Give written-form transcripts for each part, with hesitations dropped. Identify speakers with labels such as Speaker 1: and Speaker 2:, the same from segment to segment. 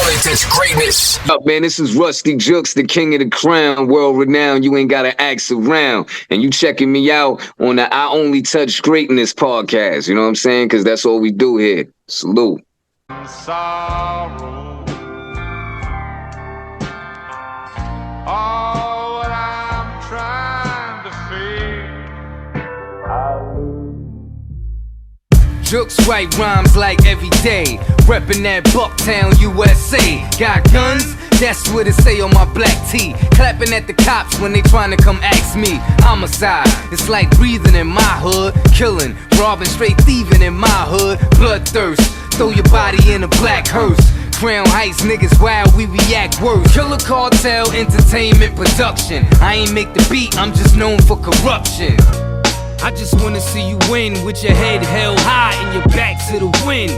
Speaker 1: only touch greatness.
Speaker 2: Up, man, this is Ruste Juxx, the king of the crown, world renowned. You ain't gotta ask around. And you checking me out on the I Only Touch Greatness podcast. You know what I'm saying? Because that's all we do here. Salute.
Speaker 3: Sorrow. All what I'm trying to feel.
Speaker 4: Juxx write rhymes like every day. Reppin' that Bucktown, USA. Got guns? That's what it say on my black tee. Clapping at the cops when they trying to come ask me. Homicide, it's like breathing in my hood. Killing, robbing, straight thieving in my hood. Bloodthirst, throw your body in a black hearse. Crown Heights niggas wild, we react worse. Killer Cartel, entertainment production. I ain't make the beat, I'm just known for corruption. I just wanna see you win with your head held high and your back to the wind.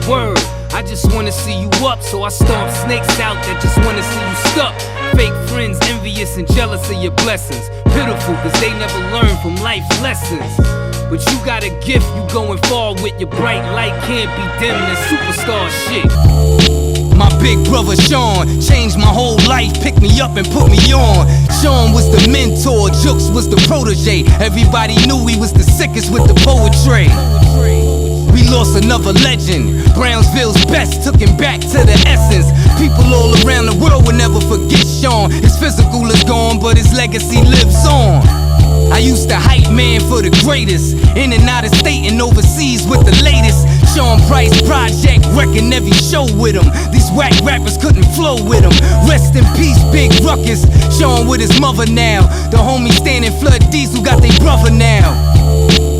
Speaker 4: Word, I just wanna see you up, so I stomp snakes out that just wanna see you stuck. Fake friends envious and jealous of your blessings. Pitiful, cause they never learn from life's lessons. But you got a gift, you going far with your bright light. Can't be dim than superstar shit. My big brother Sean changed my whole life, picked me up and put me on. Sean was the mentor, Juxx was the protege. Everybody knew he was the sickest with the poetry. We lost another legend. Brownsville's best took him back to the essence. People all around the world will never forget Sean. His physical is gone, but his legacy lives on. I used to hype man for the greatest. In and out of state and overseas with the latest. Sean Price project, wrecking every show with him. These whack rappers couldn't flow with him. Rest in peace, Big Ruckus. Sean with his mother now. The homies standing Flood Diesel got their brother now.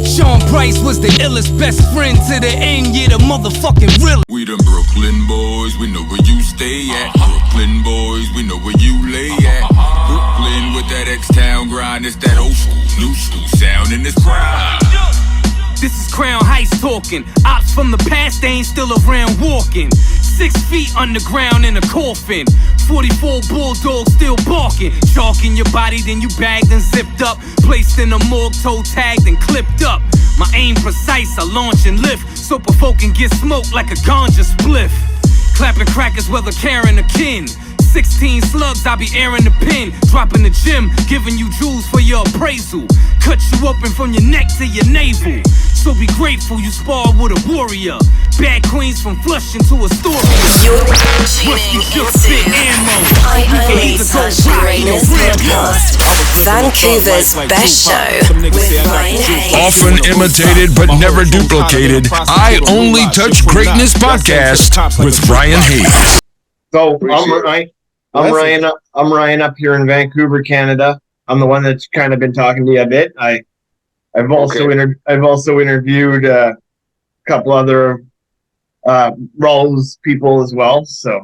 Speaker 4: Sean Price was the illest best friend to the end, yeah, the motherfucking real.
Speaker 5: We them Brooklyn boys, we know where you stay at. Brooklyn boys, we know where you lay at. Brooklyn with that X-Town grind, it's that old school, new school sound in this crowd.
Speaker 4: This is Crown Heights talking. Ops from the past, they ain't still around walking. 6 feet underground in a coffin. 44 bulldogs still barking. Chalk in your body, then you bagged and zipped up. Placed in a morgue, toe tagged and clipped up. My aim precise, I launch and lift. So folk can get smoked like a ganja spliff. Clapping crackers whether caring or kin. 16 slugs, I be airing the pin. Dropping the gym, giving you jewels for your appraisal. Cut you open from your neck to your navel. So be grateful you sparred with a warrior. Bad queens from Flushing to Astoria.
Speaker 6: You're tuning into I Only Touch Greatness podcast, Vancouver's best show with Ryan Hayes.
Speaker 1: Often imitated but never duplicated. I Only Touch Greatness podcast with Ryan Hayes.
Speaker 7: So I'm Ryan up here in Vancouver, Canada. I'm the one that's kind of been talking to you a bit. I've also interviewed a couple other Rawls people as well. So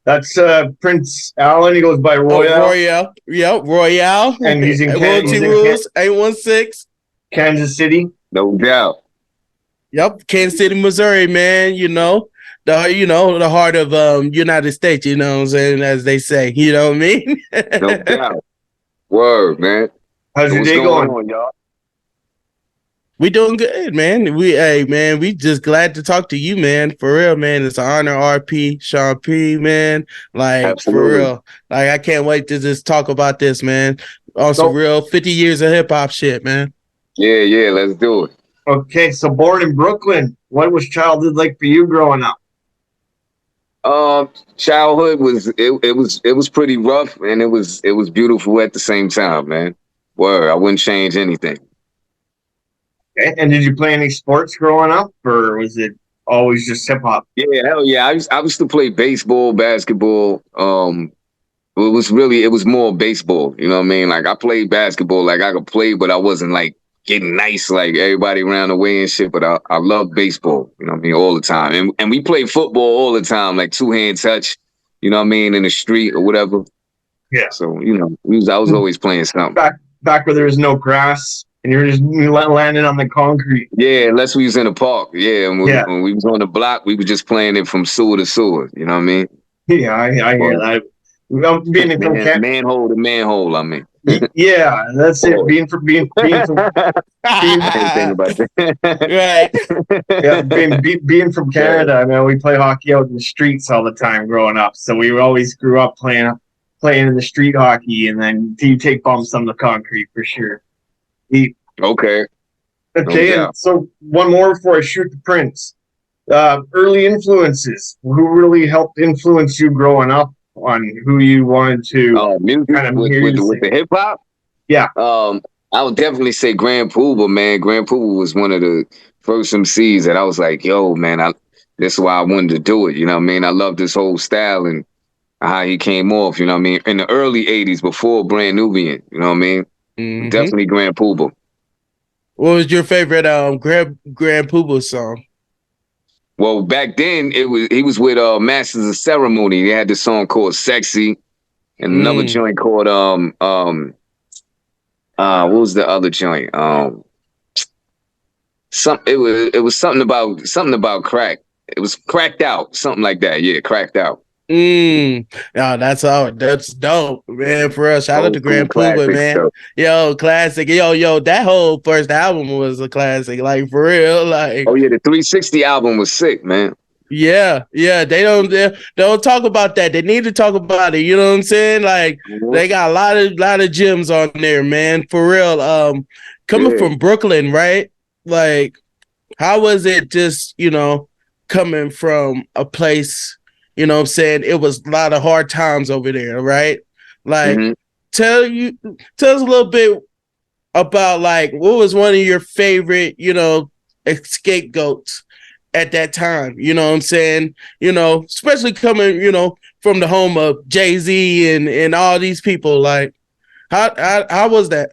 Speaker 7: that's Prince Allen. He goes by Royale.
Speaker 8: Royale. Yep, Royale.
Speaker 7: And he's in
Speaker 8: Royalty Rules 816.
Speaker 7: Kansas City.
Speaker 2: No doubt.
Speaker 8: Yep, Kansas City, Missouri, man. The heart of United States, you know what I'm saying, as they say. You know what I mean?
Speaker 2: No doubt. Word, man.
Speaker 7: How's your day going on, y'all?
Speaker 8: We doing good, man. We just glad to talk to you, man. For real, man. It's an honor, RP, Sean P, man. Like, absolutely. For real. Like, I can't wait to just talk about this, man. On some real 50 years of hip-hop shit, man.
Speaker 2: Yeah, let's do it.
Speaker 7: Okay, so born in Brooklyn. What was childhood like for you growing up?
Speaker 2: Childhood was pretty rough, and it was beautiful at the same time, man. Word, I wouldn't change anything.
Speaker 7: Okay. And did you play any sports growing up, or was it always just hip hop?
Speaker 2: Yeah, hell yeah. I used to play baseball, basketball. It was more baseball. You know what I mean? Like I played basketball, like I could play, but I wasn't like getting nice like everybody around the way and shit. But I love baseball. You know what I mean? All the time, and we play football all the time, like 2-hand touch. You know what I mean? In the street or whatever. Yeah. So I was always playing something.
Speaker 7: Back where there was no grass and you're just landing on the concrete.
Speaker 2: Yeah, unless we was in a park. Yeah, and when we was on the block, we were just playing it from sewer to sewer. You know what I mean?
Speaker 7: Yeah, I hear that. Being from
Speaker 2: manhole to manhole, I mean.
Speaker 7: Yeah, that's it. Being from
Speaker 2: I didn't think about
Speaker 8: Right.
Speaker 7: Yeah, being from Canada, I mean, we play hockey out in the streets all the time growing up. So we always grew up playing in the street hockey, and then you take bumps on the concrete for sure.
Speaker 2: Okay.
Speaker 7: Okay, and so one more before I shoot the Prince. Early influences. Who really helped influence you growing up on who you wanted to
Speaker 2: music
Speaker 7: kind of
Speaker 2: with the hip hop?
Speaker 7: Yeah.
Speaker 2: I would definitely say Grand Poobah, man. Grand Poobah was one of the first MCs that I was like, yo, man, this is why I wanted to do it. You know what I mean? I love this whole style and how he came off, you know what I mean? In the early 80s, before Brand Nubian, you know what I mean?
Speaker 8: Mm-hmm.
Speaker 2: Definitely Grand Poobah.
Speaker 8: What was your favorite Grand Poobah song?
Speaker 2: Well, back then he was with Masters of Ceremony. They had this song called Sexy and another joint called what was the other joint? It was something about crack. It was Cracked Out, something like that. Yeah, Cracked Out.
Speaker 8: No, that's dope, man. For us, shout out to Grand Poobah, man.
Speaker 2: Stuff.
Speaker 8: Yo, classic. Yo, that whole first album was a classic, like for real. Like,
Speaker 2: oh yeah, the 360 album was sick, man.
Speaker 8: Yeah. They don't talk about that. They need to talk about it. You know what I'm saying? Like, they got a lot of gems on there, man. For real. Coming from Brooklyn, right? Like, how was it just, coming from a place, you know what I'm saying? It was a lot of hard times over there, right? Like, tell us a little bit about, like, what was one of your favorite, scapegoats at that time, you know what I'm saying? Especially coming, from the home of Jay-Z and all these people. Like, how was that?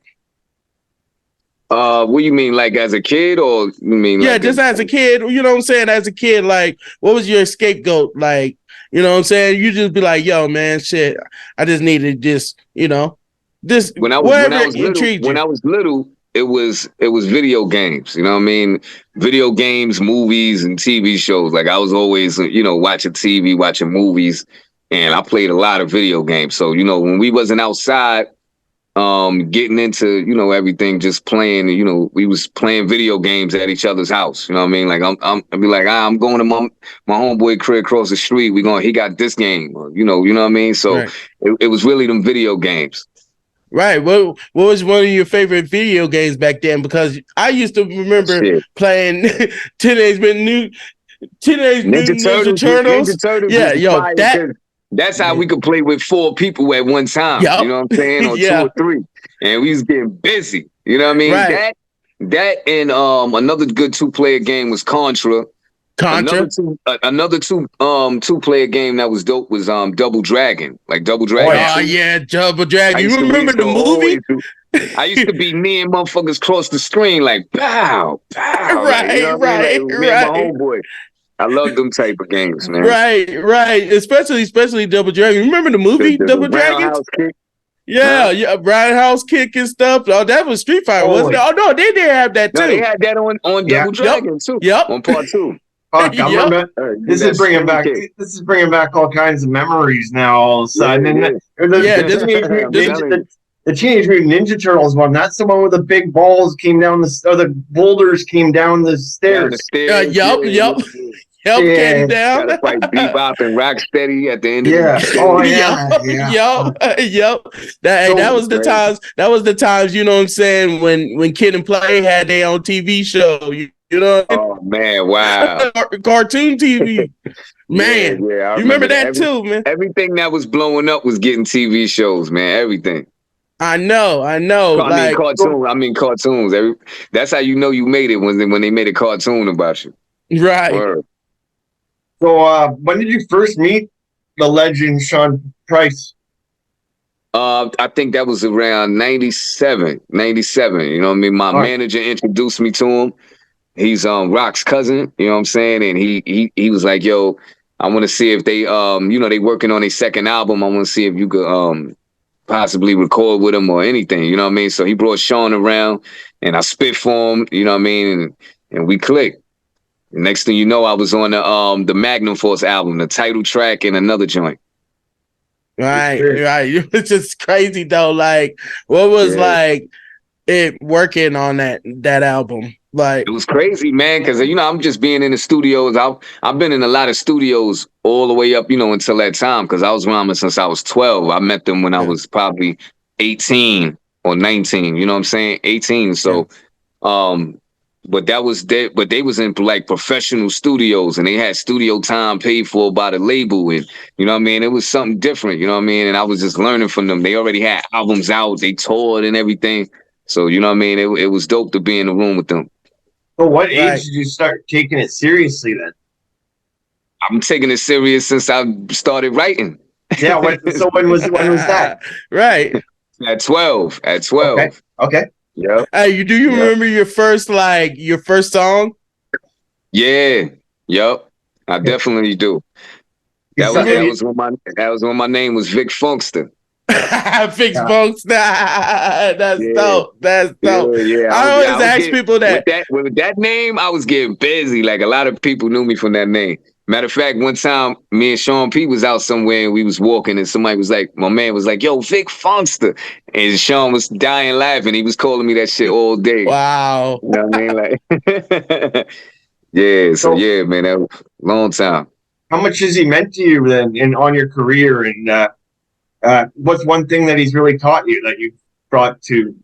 Speaker 2: What do you mean, like as a kid, or you mean?
Speaker 8: Yeah,
Speaker 2: like
Speaker 8: just as a kid, you know what I'm saying? As a kid, like, what was your scapegoat? Like, you know what I'm saying? You just be like, yo, man, shit, I just needed this, this.
Speaker 2: When I was little, it was video games. You know what I mean? Video games, movies, and TV shows. Like I was always, watching TV, watching movies, and I played a lot of video games. So when we wasn't outside, getting into everything, just playing. We was playing video games at each other's house. You know what I mean? Like I'd be like, I'm going to my homeboy crib across the street. He got this game. You know what I mean? So
Speaker 8: right.
Speaker 2: it was really them video games.
Speaker 8: Right. What was one of your favorite video games back then? Because I used to remember playing Teenage Ninja Turtles.
Speaker 2: Yeah, that's how we could play with 4 people at one time. Yep. You know what I'm saying? Or 2 or 3. And we was getting busy. You know what I mean?
Speaker 8: Right.
Speaker 2: That and another good 2-player game was Contra. Another two-player game that was dope was Double Dragon. Like Double Dragon.
Speaker 8: Oh yeah, Double Dragon. You remember the movie?
Speaker 2: I used to be near motherfuckers cross the screen like pow, pow.
Speaker 8: Right.
Speaker 2: My homeboy. I love them type of games, man.
Speaker 8: Right. Especially Double Dragon. Remember the movie Double Dragon? Yeah, Roundhouse Kick and stuff. Oh, that was Street Fighter, wasn't it? Oh no, they did have that too.
Speaker 2: No, they had that on Double Dragon too.
Speaker 8: Yep.
Speaker 2: On part 2.
Speaker 7: This is bringing back all kinds of memories now. All of a sudden, the Teenage Mutant Ninja Turtles one. That's the one where the big balls came down the boulders came down the stairs.
Speaker 8: Yep. Came down.
Speaker 2: Gotta fight Bebop and Rocksteady at the end.
Speaker 8: Yep. That was the times. That was the times. You know what I'm saying? When Kid and Play had their own TV show. You know?
Speaker 2: Oh man! Wow.
Speaker 8: Cartoon TV. Man,
Speaker 2: yeah,
Speaker 8: you remember that too, man.
Speaker 2: Everything that was blowing up was getting TV shows, man. Everything.
Speaker 8: I know.
Speaker 2: I mean cartoons. That's how you know you made it when they made a cartoon about you.
Speaker 8: Right.
Speaker 2: Word.
Speaker 7: So when did you first meet the legend Sean Price?
Speaker 2: I think that was around 97. You know what I mean? My manager introduced me to him. He's Rock's cousin, you know what I'm saying? And he was like, yo, I want to see if they they working on a second album. I want to see if you could possibly record with him or anything, you know what I mean? So he brought Sean around and I spit for him, you know what I mean? And we clicked. Next thing you know, I was on the Magnum Force album, the title track and another joint.
Speaker 8: Right. It was just crazy though. Like, what was like it working on that album? Like,
Speaker 2: it was crazy, man, because I'm just being in the studios. I've been in a lot of studios all the way up, until that time, because I was rhyming since I was 12. I met them when I was probably 18 or 19. You know what I'm saying? 18. So, but that was but they was in like professional studios, and they had studio time paid for by the label, and you know what I mean. It was something different, you know what I mean. And I was just learning from them. They already had albums out, they toured and everything. So you know what I mean. It was dope to be in the room with them.
Speaker 7: So what age did you start taking it seriously then?
Speaker 2: I'm taking it serious since I started writing.
Speaker 7: Yeah. When was that?
Speaker 8: Right.
Speaker 2: At 12.
Speaker 7: Okay.
Speaker 2: Yeah.
Speaker 8: Hey, do you remember your first song?
Speaker 2: Yeah. Yep. I definitely do. That was when my name was Vic Funkster.
Speaker 8: Fix Funkster. That's dope. That's dope.
Speaker 2: Yeah.
Speaker 8: I always ask people that.
Speaker 2: With that name, I was getting busy. Like, a lot of people knew me from that name. Matter of fact, one time, me and Sean P was out somewhere and we was walking, and somebody was like, my man was like, yo, Vic Funkster. And Sean was dying laughing. He was calling me that shit all day.
Speaker 8: Wow.
Speaker 2: You know what I mean? Like, yeah. So yeah, man, that was a long time.
Speaker 7: How much has he meant to you then on your career? And what's one thing that he's really taught you that you've brought to you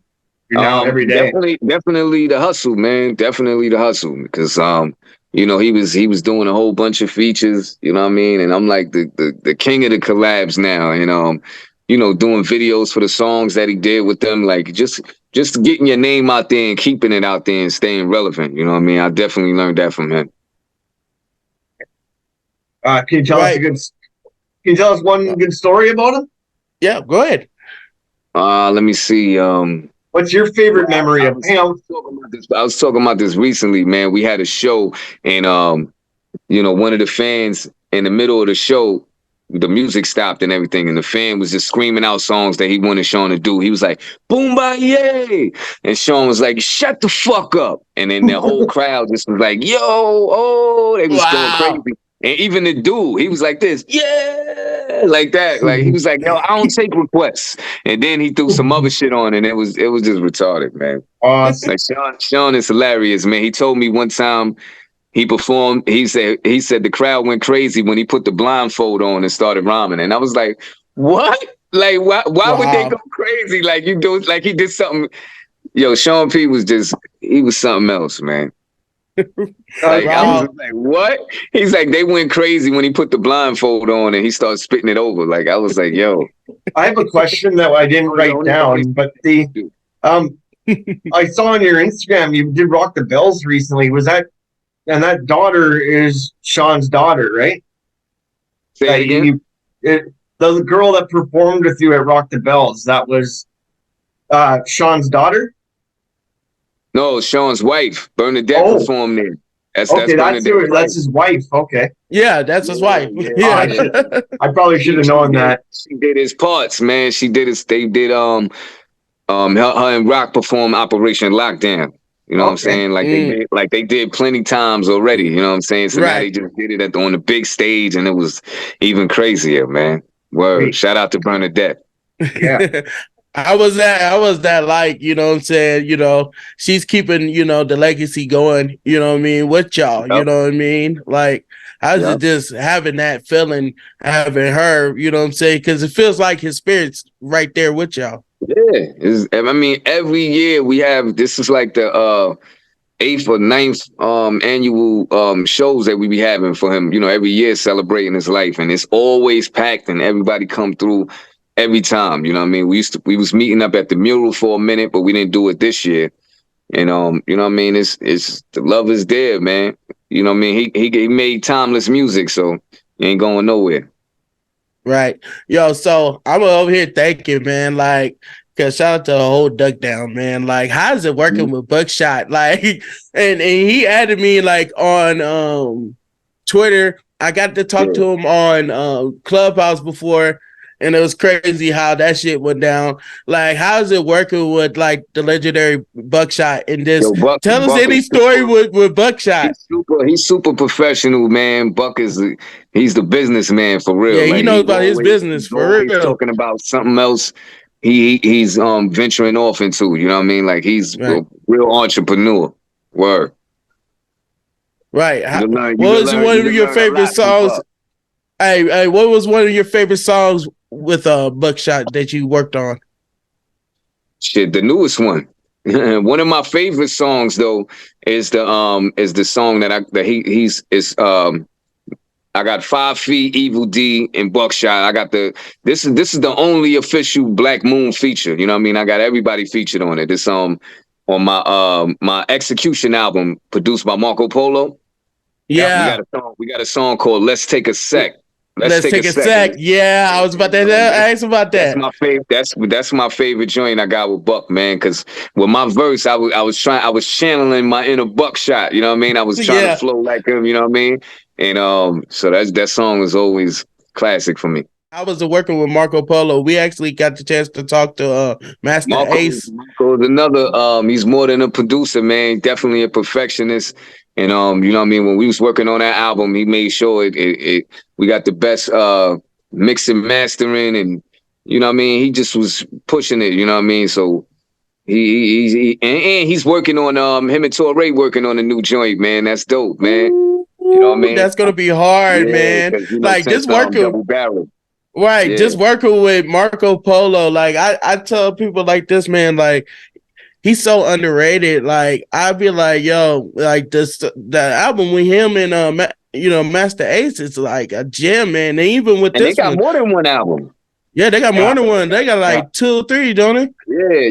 Speaker 7: now every day?
Speaker 2: Definitely the hustle, man. Definitely the hustle. Because he was doing a whole bunch of features, you know what I mean? And I'm like the king of the collabs now, and doing videos for the songs that he did with them, like just getting your name out there and keeping it out there and staying relevant, you know what I mean? I definitely learned that from him.
Speaker 7: Can you tell us one good story about him?
Speaker 8: Yeah, go ahead.
Speaker 2: Let me see.
Speaker 7: What's your favorite memory of him?
Speaker 2: I was talking about this recently, man. We had a show, and one of the fans in the middle of the show, the music stopped and everything, and the fan was just screaming out songs that he wanted Sean to do. He was like, "Boom-ba-yay!" And Sean was like, "Shut the fuck up!" And then the whole crowd just was like, "Yo, oh!" They was going crazy. And even the dude, he was like this, yeah, like that. Like, he was like, "Yo, I don't take requests." And then he threw some other shit on, and it was just retarded, man.
Speaker 7: Awesome.
Speaker 2: Like, Sean is hilarious, man. He told me one time he performed. He said the crowd went crazy when he put the blindfold on and started rhyming, and I was like, "What? Like, why would they go crazy? Like, he did something." Yo, Sean P was something else, man. Like, I was like, what? He's like, they went crazy when he put the blindfold on and he started spitting it over. Like, I was like, yo.
Speaker 7: I have a question that I didn't write down, but I saw on your Instagram you did Rock the Bells recently. Was that, and that daughter is Sean's daughter, right?
Speaker 2: Say it again?
Speaker 7: The girl that performed with you at Rock the Bells, that was Sean's daughter?
Speaker 2: No, Sean's wife, Bernadette, performed there. That's
Speaker 7: his wife. Okay.
Speaker 8: Yeah, that's his wife.
Speaker 7: Yeah. I probably should have known that.
Speaker 2: She did his parts, man. She did his. They did her and Rock perform Operation Lockdown. You know what I'm saying? Like they did plenty times already. You know what I'm saying? So now they just did it on the big stage, and it was even crazier, man. Word. Shout out to Bernadette.
Speaker 7: Yeah.
Speaker 8: I was that like, you know what I'm saying, she's keeping, the legacy going, you know what I mean, with y'all, you know what I mean? Like, I was just having that feeling, having her, you know what I'm saying? Because it feels like his spirit's right there with y'all.
Speaker 2: Yeah. Every year we have, this is like the 8th or 9th annual shows that we be having for him, every year celebrating his life. And it's always packed and everybody come through every time, you know what I mean? We was meeting up at the mural for a minute, but we didn't do it this year. And you know what I mean? It's the love is there, man. You know what I mean? He made timeless music, so he ain't going nowhere.
Speaker 8: Right. Yo, so I'm over here thinking, man, like, cause shout out to the whole Duck Down, man. Like, how's it working with Buckshot? Like, and he added me like on Twitter. I got to talk to him on Clubhouse before. and it was crazy how that shit went down. Like, how's it working with like the legendary Buckshot in this? Tell us any story with Buckshot.
Speaker 2: He's super professional, man. Buck he's the businessman for real.
Speaker 8: Yeah, he knows about his business for real.
Speaker 2: Talking about something else. He's venturing off into, you know what I mean? Like he's a real entrepreneur. Word.
Speaker 8: Right. What was one of your favorite songs? Hey, what was one of your favorite songs with Buckshot that you worked on?
Speaker 2: Shit, the newest one. One of my favorite songs though is the song that I got 5 Feet, Evil D, and Buckshot. I got this is the only official Black Moon feature. You know what I mean? I got everybody featured on it. This on my Execution album produced by Marco Polo.
Speaker 8: Yeah.
Speaker 2: We got a song called Let's Take a Sec.
Speaker 8: Let's take a sec. Yeah, I was about to ask about that.
Speaker 2: That's my favorite. That's my favorite joint I got with Buck, man. Because with my verse, I was channeling my inner Buckshot. You know what I mean? I was trying to flow like him. You know what I mean? And so that song is always classic for me.
Speaker 8: I was working with Marco Polo. We actually got the chance to talk to Master Ace.
Speaker 2: Marco's another. He's more than a producer, man. Definitely a perfectionist. And you know what I mean? When we was working on that album, he made sure we got the best mix and mastering, and you know what I mean? He just was pushing it, you know what I mean? So he's working on him and Torre working on a new joint, man. That's dope, man. You know what I mean?
Speaker 8: That's gonna be hard, man.
Speaker 2: You know,
Speaker 8: like just working right, just working with Marco Polo. Like I tell people like this, man, like he's so underrated. Like I'd be like, yo, like the album with him and Master Ace is like a gem, man. And even with
Speaker 2: they got more than one album.
Speaker 8: Yeah, they got more than one. They got like 2 or 3, don't they?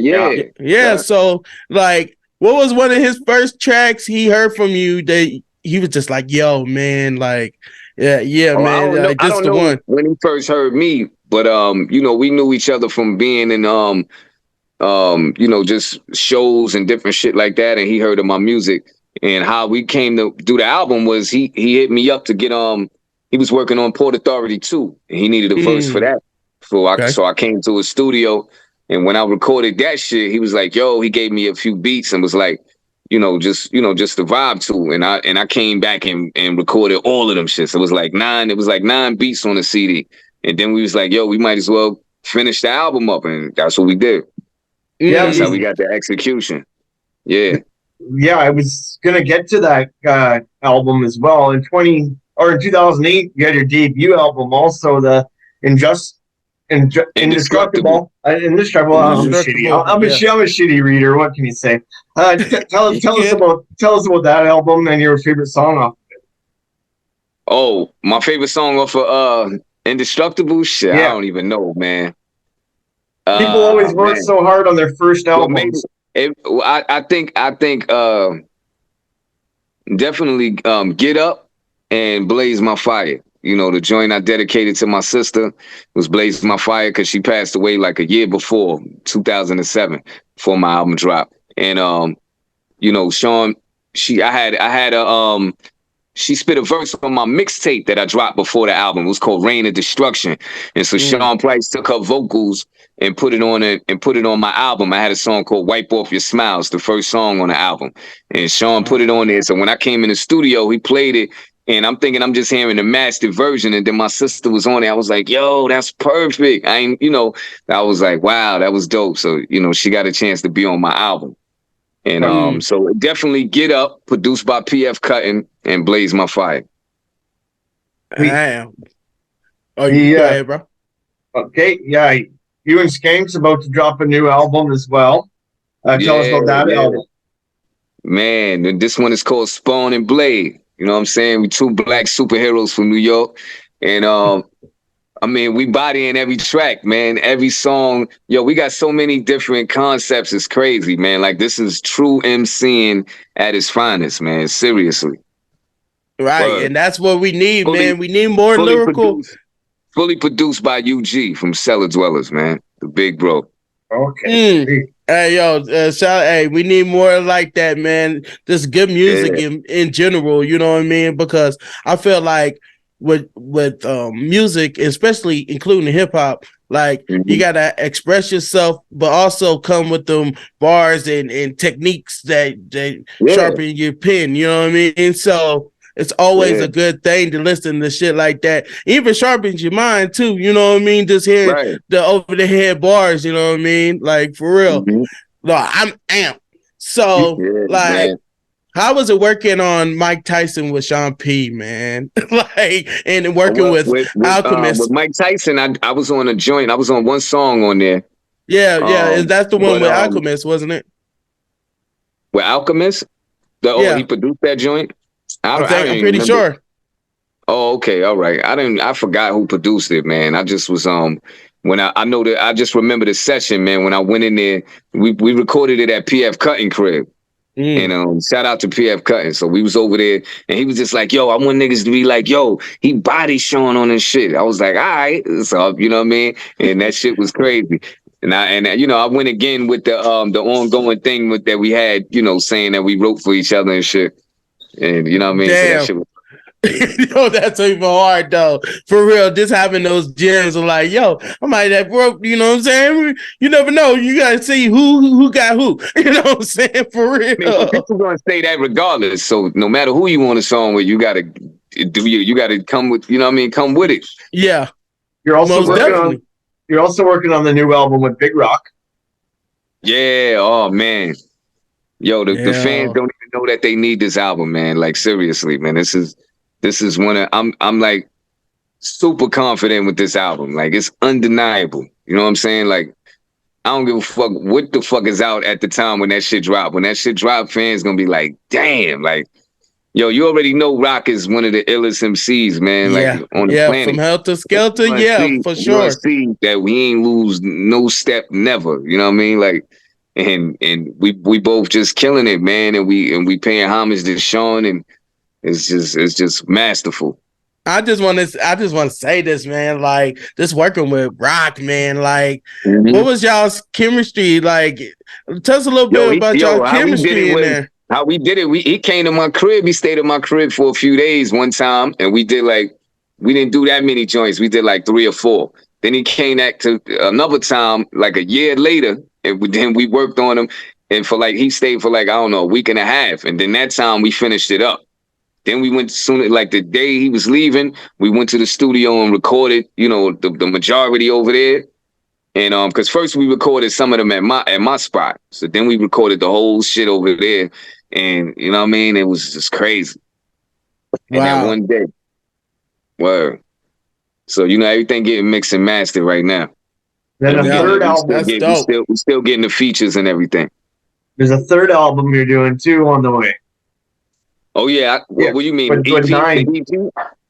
Speaker 8: Yeah. So like, what was one of his first tracks he heard from you that he was just like, yo, man, like, man, like, this the one.
Speaker 2: When he first heard me, but we knew each other from being in just shows and different shit like that, and he heard of my music. And how we came to do the album was he hit me up to get he was working on Port Authority 2, and he needed a verse for that. So I came to his studio, and when I recorded that shit, he was like, yo, he gave me a few beats and was like, just the vibe to. And I came back and recorded all of them shits. It was like 9 beats on the CD. And then we was like, yo, we might as well finish the album up, and that's what we did. Yeah, that's how we got the Execution. Yeah.
Speaker 7: Yeah, I was gonna get to that album as well. In 2008, you had your debut album, also the Indestructible. Indestructible. I'm a shitty reader. What can you say? Tell us about that album and your favorite song off of it.
Speaker 2: Oh, my favorite song off of Indestructible. Shit, I don't even know, man.
Speaker 7: People always work so hard on their first albums.
Speaker 2: I think definitely Get Up and Blaze My Fire. The joint I dedicated to my sister was Blaze My Fire because she passed away like a year before, 2007, before my album dropped. And Sean, she spit a verse on my mixtape that I dropped before the album. It was called Reign of Destruction. And so Sean Price took her vocals and put it on my album. I had a song called Wipe Off Your Smiles, the first song on the album. And Sean put it on there. So when I came in the studio, he played it. And I'm thinking I'm just hearing the mastered version. And then my sister was on it. I was like, yo, that's perfect. I was like, wow, that was dope. So, she got a chance to be on my album. And so definitely Get Up, produced by PF Cuttin, and Blaze My Fire.
Speaker 8: Damn. Oh, you go ahead, bro.
Speaker 7: Okay, yeah. You and Skank's about to drop a new album as well. Tell us about that album.
Speaker 2: Man, this one is called Spawn and Blade. You know what I'm saying? We 2 black superheroes from New York. And we bodying every track, man. Every song. Yo, we got so many different concepts. It's crazy, man. Like, this is true MCing at its finest, man. Seriously.
Speaker 8: Right. And that's what we need, man. We need more lyrical.
Speaker 2: Fully produced by UG from Cellar Dwellers, man. The big bro.
Speaker 7: Okay.
Speaker 8: Hey, yo, hey, we need more like that, man. Just good music in general, you know what I mean? Because I feel like with music, especially including hip hop, Like you gotta express yourself, but also come with them bars and techniques that sharpen your pen. You know what I mean? And so it's always a good thing to listen to shit like that. Even sharpens your mind too. You know what I mean? Just hearing the over the head bars. You know what I mean? Like for real. No, I'm amped. So man. How was it working on Mike Tyson with Sean P, man? Like, and working with Alchemist.
Speaker 2: With Mike Tyson, I was on a joint. I was on one song on there.
Speaker 8: Yeah. That's the one with Alchemist, wasn't it?
Speaker 2: With Alchemist? He produced that joint?
Speaker 8: I'm pretty sure.
Speaker 2: Oh, okay. All right. I forgot who produced it, man. I just was, when I know that, I just remember the session, man. When I went in there, we recorded it at PF Cutting crib. And shout out to PF Cutting. So we was over there and he was just like, yo, I want niggas to be like, yo, he body showing on this shit. I was like, all right. So, you know what I mean? And that shit was crazy. And I went again with the ongoing thing that we had, saying that we wrote for each other and shit. And you know what I mean?
Speaker 8: Damn.
Speaker 2: So that shit was
Speaker 8: that's even hard though. For real, just having those gems are like, yo, I might have broke, you know what I'm saying? You never know. You gotta see who got who. You know what I'm saying? For real.
Speaker 2: I mean, people gonna say that regardless. So no matter who you want a song with, you gotta come with, you know what I mean? Come with it.
Speaker 8: Yeah.
Speaker 7: You're also working on the new album with Big Rock.
Speaker 2: Yeah, oh man. Yo, the fans don't even know that they need this album, man. Like seriously, man. This is one of I'm like super confident with this album. Like it's undeniable. You know what I'm saying? Like I don't give a fuck what the fuck is out at the time when that shit drop. When that shit drop, fans gonna be like, damn, like, yo, you already know Rock is one of the illest MCs, man. Like on the planet.
Speaker 8: From Helter Skelter, for sure.
Speaker 2: See that we ain't lose no step, never. You know what I mean? Like, and we both just killing it, man. And we paying homage to Sean, and it's just masterful.
Speaker 8: I just want to say this, man. Like, just working with Rock, man. Like, what was y'all's chemistry? Like, tell us a little bit about y'all chemistry in there.
Speaker 2: How we did it? He came to my crib. He stayed at my crib for a few days one time, and we didn't do that many joints. We did like 3 or 4. Then he came back to another time, like a year later, and then we worked on him. And he stayed for like, I don't know, a week and a half. And then that time we finished it up. Then we went like the day he was leaving, we went to the studio and recorded, the majority over there. And because first we recorded some of them at my spot. So then we recorded the whole shit over there. And you know what I mean? It was just crazy. And that one day. Word. So everything getting mixed and mastered right now.
Speaker 7: Then a third album.
Speaker 2: That's dope. We're still getting the features and everything.
Speaker 7: There's a third album you're doing too on the way.
Speaker 2: Oh yeah, what do you mean?
Speaker 7: With 9.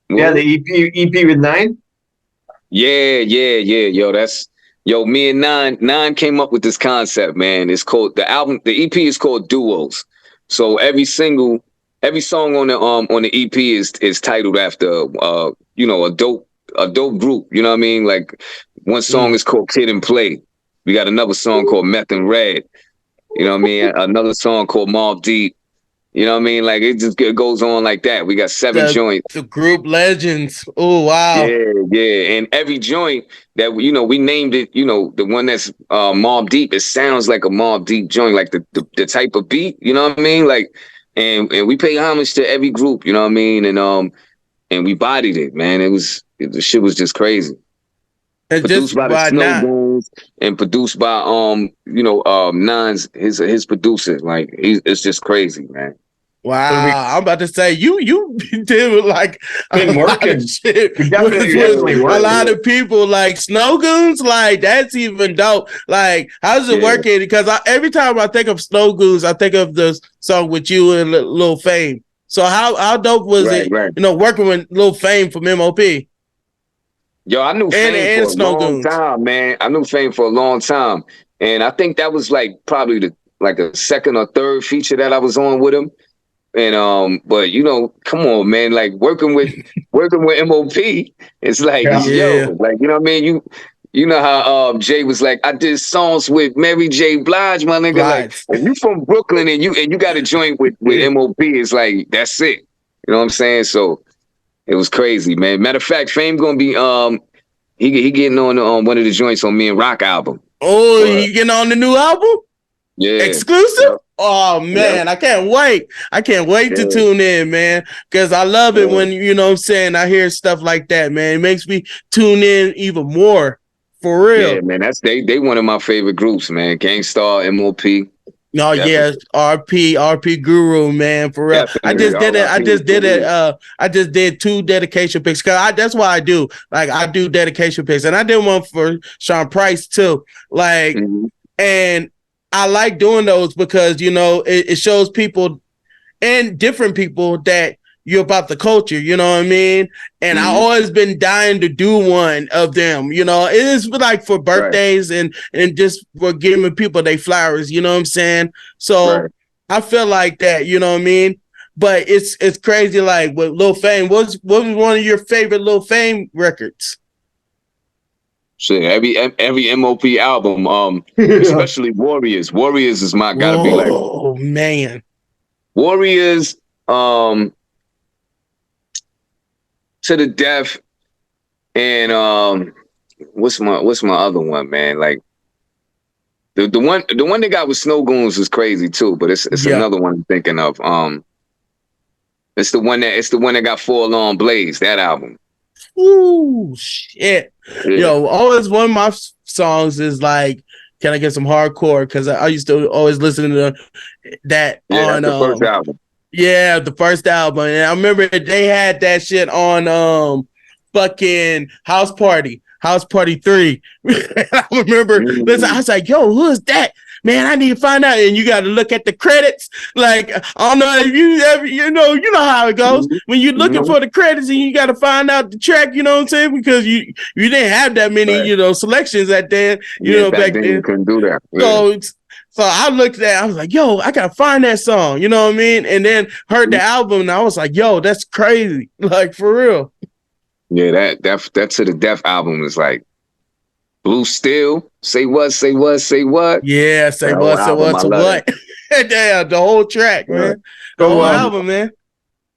Speaker 7: Yeah, the EP with 9.
Speaker 2: Yeah. Me and Nine came up with this concept, man. It's called the EP is called Duos. So every song on the EP is titled after a dope group. You know what I mean? Like one song is called Kid and Play. We got another song called Meth and Red. You know what I mean? Another song called Mobb Deep. You know what I mean? Like it just goes on like that. We got 7 joints.
Speaker 8: The group legends. Oh wow.
Speaker 2: Yeah. And every joint that we named it. The one that's Mobb Deep. It sounds like a Mobb Deep joint, like the type of beat. You know what I mean? Like, and we pay homage to every group. You know what I mean? And we bodied it, man. The shit was just crazy.
Speaker 8: And
Speaker 2: produced
Speaker 8: just
Speaker 2: by the Snow Goons and produced by Nine's his producer. Like it's just crazy, man.
Speaker 8: Wow, I'm about to say you did like
Speaker 7: been working.
Speaker 8: Shit with a lot of people like Snow Goons. Like that's even dope. Like how's it working? Because every time I think of Snow Goons, I think of the song with you and Lil Fame. So how dope was it? Right. Working with Lil Fame from MOP.
Speaker 2: Yo, I knew Fame for a long time, man. I knew Fame for a long time, and I think that was like probably a second or third feature that I was on with him. And but come on, man, like working with MOP, it's like yo, like you know what I mean? You know how Jay was like, I did songs with Mary J. Blige, my nigga. Like if you from Brooklyn and you got a joint with MOP, it's like that's it. You know what I'm saying? So it was crazy, man. Matter of fact, Fame gonna be He getting on one of the joints on Me and Rock album.
Speaker 8: Oh, he getting on the new album?
Speaker 2: Yeah.
Speaker 8: Exclusive? Yep. Oh man, I can't wait. I can't wait to tune in, man. Because I love it when, you know what I'm saying, I hear stuff like that, man. It makes me tune in even more. For real.
Speaker 2: Yeah, man. That's they one of my favorite groups, man. Gangstar, MOP.
Speaker 8: No, yeah, RP Guru, man, for real.
Speaker 2: Definitely.
Speaker 8: I just did 2 dedication picks because that's why I do. Like, I do dedication picks, and I did one for Sean Price too. Like, and I like doing those because, you know, it shows people and different people that you're about the culture, you know what I mean? And I always been dying to do one of them, you know. It is like for birthdays and just for giving people their flowers, you know what I'm saying? So I feel like that, you know what I mean? But it's crazy, like with Lil Fame. What was one of your favorite Lil Fame records?
Speaker 2: Shit, every MOP album, especially Warriors. Warriors is my gotta be like.
Speaker 8: Oh man.
Speaker 2: Warriors, To the Death, and what's my other one, man? Like the one they got with Snow Goons is crazy too, but it's another one I'm thinking of. It's the one that got Four Long Blades, that album.
Speaker 8: Ooh, shit. Yeah. Yo, always one of my songs is like, can I get some hardcore? Because I used to always listen to that on
Speaker 2: the first album.
Speaker 8: Yeah, the first album. And I remember they had that shit on fucking House Party 3. I remember listen, I was like, yo, who is that? Man, I need to find out. And you got to look at the credits. Like, I don't know if you ever, you know how it goes. When you're looking for the credits and you got to find out the track, you know what I'm saying? Because you didn't have that many, you know, selections at then, you know, back then.
Speaker 2: You couldn't do that.
Speaker 8: So I looked at it, I was like, yo, I got to find that song. You know what I mean? And then heard the album and I was like, yo, that's crazy. Like, for real.
Speaker 2: Yeah, that To the Death album is like Blue Steel, Say What, Say What, Say What.
Speaker 8: Yeah, Say What, Say What, Say What. Yeah, the whole track, man. The whole album, man.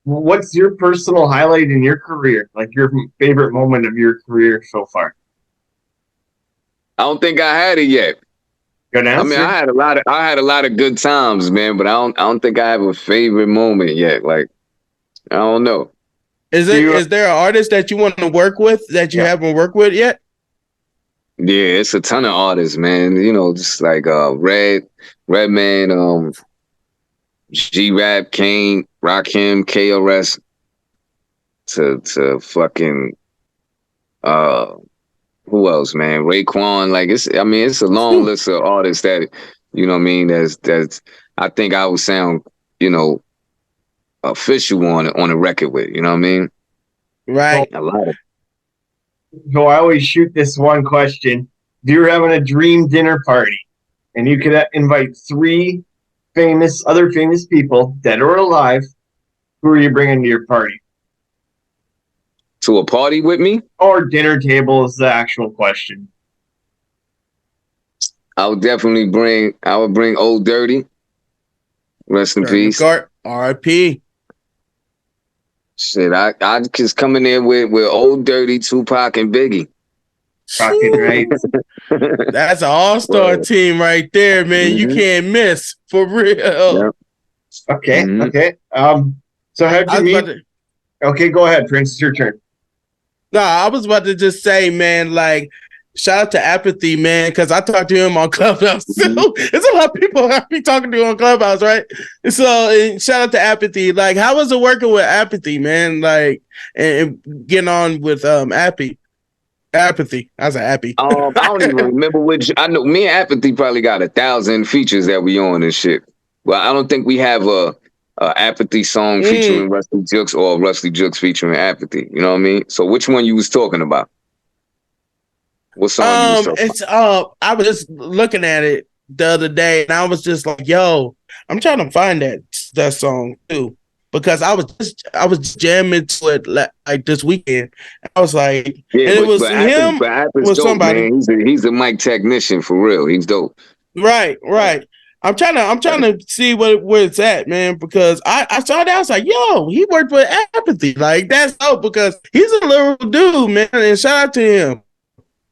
Speaker 7: What's your personal highlight in your career? Like your favorite moment of your career so far?
Speaker 2: I don't think I had it yet.
Speaker 7: Good answer.
Speaker 2: I mean, I had a lot of good times, man, but I don't think I have a favorite moment yet. Like, I don't know.
Speaker 8: Is there an artist that you want to work with that you haven't worked with yet?
Speaker 2: Yeah, it's a ton of artists, man. You know, just like Redman, G-Rap, Kane, Rakim, KRS, to fucking who else, man? Raekwon. Like it's a long list of artists that, you know what I mean, that's I think I would sound, you know, official on a record with, you know what I mean?
Speaker 8: Right.
Speaker 2: A lot of.
Speaker 7: So I always shoot this one question. If you're having a dream dinner party and you could invite 3 other famous people, dead or alive, who are you bringing to your party?
Speaker 2: To a party with me?
Speaker 7: Or dinner table is the actual question.
Speaker 2: I would bring Old Dirty. Rest in peace.
Speaker 8: R.I.P.
Speaker 2: Shit, I just come in there with Old Dirty, Tupac, and Biggie.
Speaker 7: Fucking right.
Speaker 8: That's an all-star team right there, man. You can't miss, for real.
Speaker 2: Yep.
Speaker 7: Okay, okay. So how'd you meet? Okay, go ahead, Prince. It's your turn.
Speaker 8: No, I was about to just say, man, like, shout out to Apathy, man, because I talked to him on Clubhouse too. There's a lot of people I be talking to on Clubhouse, right? So shout out to Apathy. Like, how was it working with Apathy, man? Like, and getting on with Apathy. I was Appy.
Speaker 2: I don't even remember which. I know me and Apathy probably got 1,000 features that we on and shit. Well, I don't think we have a Apathy song featuring Ruste Juxx or Ruste Juxx featuring Apathy. You know what I mean? So which one you was talking about? What song you was talking about?
Speaker 8: I was just looking at it the other day and I was just like, yo, I'm trying to find that song too. Because I was jamming to it like this weekend. I was like,
Speaker 2: yeah,
Speaker 8: and it was him
Speaker 2: with somebody. Man. He's a mic technician for real. He's dope.
Speaker 8: Right. I'm trying to see where it's at, man. Because I saw that, I was like, yo, he worked with Apathy. Like that's dope because he's a little dude, man. And shout out to him.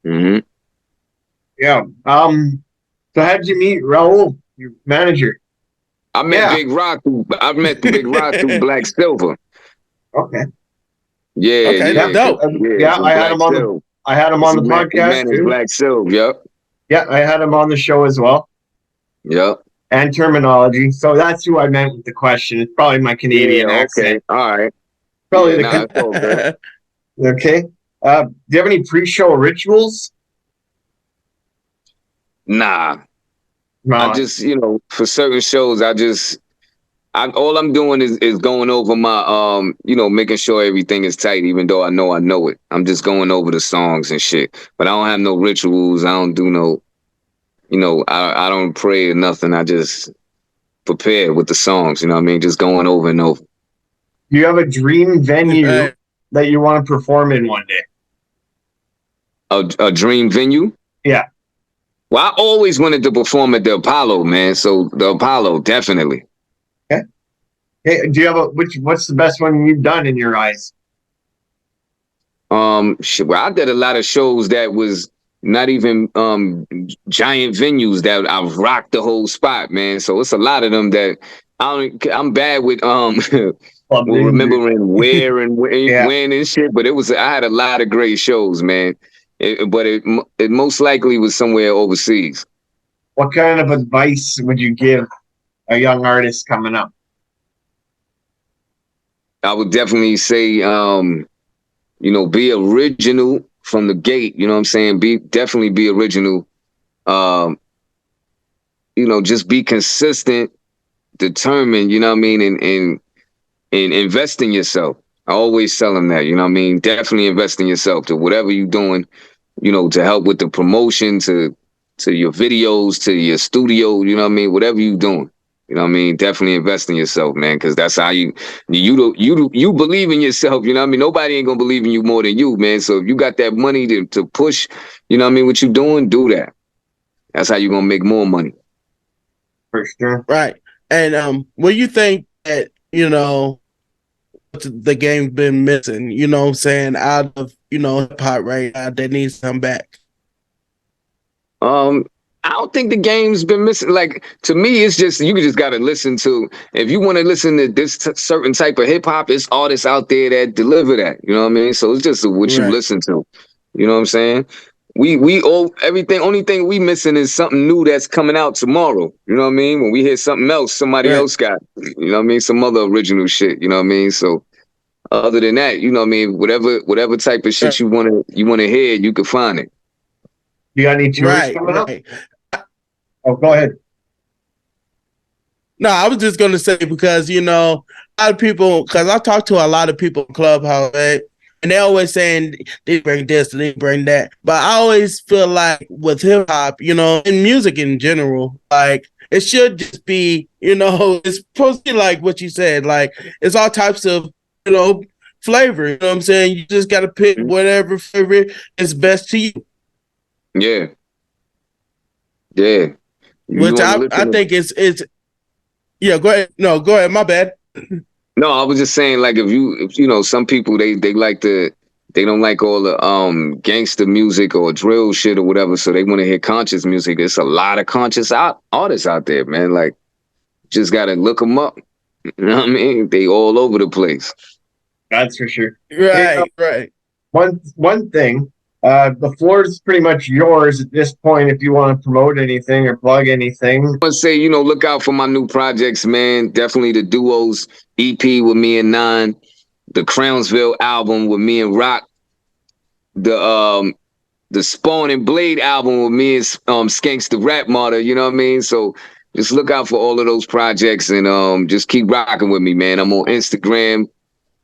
Speaker 2: Mm-hmm.
Speaker 7: Yeah. So how did you meet Raul, your manager?
Speaker 2: I met Big Rock. I met the Big Rock through Black Silver.
Speaker 7: Okay.
Speaker 2: Yeah,
Speaker 8: okay,
Speaker 2: yeah,
Speaker 8: dope.
Speaker 7: Yeah, I had him on the. I had him on the podcast too.
Speaker 2: Black Silver. Yep.
Speaker 7: Yeah, I had him on the show as well.
Speaker 2: Yep.
Speaker 7: And Terminology. So that's who I meant with the question. It's probably my Canadian accent.
Speaker 2: Okay. All right.
Speaker 7: Probably
Speaker 2: it's all good.
Speaker 7: Okay. Do you have any pre-show rituals?
Speaker 2: Nah.
Speaker 7: No.
Speaker 2: I just, for certain shows, all I'm doing is going over my, making sure everything is tight, even though I know it. I'm just going over the songs and shit. But I don't have no rituals. I don't do no, I don't pray or nothing. I just prepare with the songs, you know what I mean? Just going over and over.
Speaker 7: Do you have a dream venue that you want to perform in one day?
Speaker 2: A dream venue?
Speaker 7: Yeah.
Speaker 2: Well, I always wanted to perform at the Apollo, man. So the Apollo, definitely.
Speaker 7: Okay. Hey, do you have what's the best one you've done in your eyes?
Speaker 2: Well, I did a lot of shows that was not even giant venues that I've rocked the whole spot, man. So it's a lot of them that I'm bad with remembering where and when and shit. But I had a lot of great shows, man. But it most likely was somewhere overseas.
Speaker 7: What kind of advice would you give a young artist coming up?
Speaker 2: I would definitely say, be original from the gate. You know what I'm saying? Definitely be original. Just be consistent, determined. You know what I mean, and invest in yourself. I always tell them that. You know what I mean? Definitely invest in yourself to whatever you're doing. To help with the promotion, to your videos, to your studio. You know what I mean? Whatever you're doing. You know what I mean? Definitely invest in yourself, man, because that's how you believe in yourself. You know what I mean? Nobody ain't gonna believe in you more than you, man. So if you got that money to push, you know what I mean, what you doing, do that. That's how you're gonna make more money.
Speaker 7: For sure.
Speaker 8: Right. And what do you think that, the game's been missing, what I'm saying, out of, hip hop right now that needs to come back?
Speaker 2: I don't think the game's been missing. Like, to me, it's just, you just got to listen to, if you want to listen to this certain type of hip hop, it's artists out there that deliver that. You know what I mean? So it's just what you listen to. You know what I'm saying? We all, only thing we missing is something new that's coming out tomorrow. You know what I mean? When we hear something else, somebody else got, you know what I mean? Some other original shit. You know what I mean? So other than that, you know what I mean? Whatever type of shit you want to hear, you can find it.
Speaker 7: You got any tours coming up? Oh, go ahead.
Speaker 8: No, I was just going to say, because, a lot of people, because I talk to a lot of people in Clubhouse, right? And they're always saying they bring this, they bring that. But I always feel like with hip hop, and music in general, like, it should just be, it's supposed to be like what you said, like, it's all types of, flavor. You know what I'm saying? You just got to pick whatever flavor is best to you.
Speaker 2: Yeah. Yeah.
Speaker 8: Which I think it's yeah, go ahead. No, go ahead. My bad.
Speaker 2: No, I was just saying, like, if some people they don't like all the gangster music or drill shit or whatever, so they want to hear conscious music. There's a lot of conscious artists out there, man. Like, just gotta look them up. You know what I mean? They all over the place.
Speaker 7: That's for sure.
Speaker 8: Right, right.
Speaker 7: One thing. The floor is pretty much yours at this point if you want to promote anything or plug anything.
Speaker 2: I want to say, look out for my new projects, man. Definitely the Duos EP with me and Nine, the Crownsville album with me and Rock, the Spawn and Blade album with me and Skanks the Rap Martyr, you know what I mean? So just look out for all of those projects and just keep rocking with me, man. I'm on Instagram,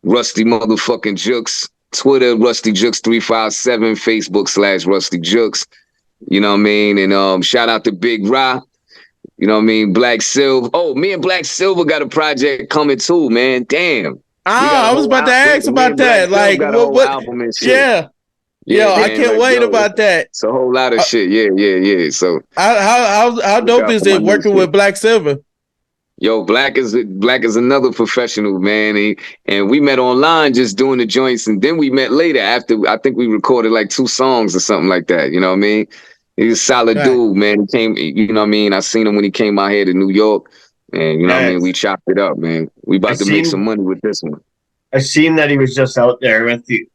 Speaker 2: Ruste motherfucking Juxx. Twitter, Ruste Juxx 357, Facebook /Ruste Juxx. You know what I mean? And shout out to Big Ra. You know what I mean? Black Silver. Oh, me and Black Silver got a project coming too, man. Damn.
Speaker 8: I was about to ask about that. Like, what album and shit. Yeah, I can't wait about that.
Speaker 2: It's a whole lot of shit. Yeah. So
Speaker 8: how dope is it working with Black Silver?
Speaker 2: Yo, Black is another professional, man. And we met online just doing the joints, and then we met later after I think we recorded like 2 songs or something like that. You know what I mean? He's a solid dude, man. He came, you know what I mean? I seen him when he came out here to New York, and you know what I mean? We chopped it up, man. We about to make some money with this one.
Speaker 7: I seen that he was just out there with you,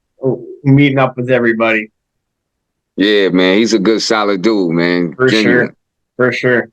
Speaker 7: meeting up with everybody.
Speaker 2: Yeah, man. He's a good, solid dude, man.
Speaker 7: For sure.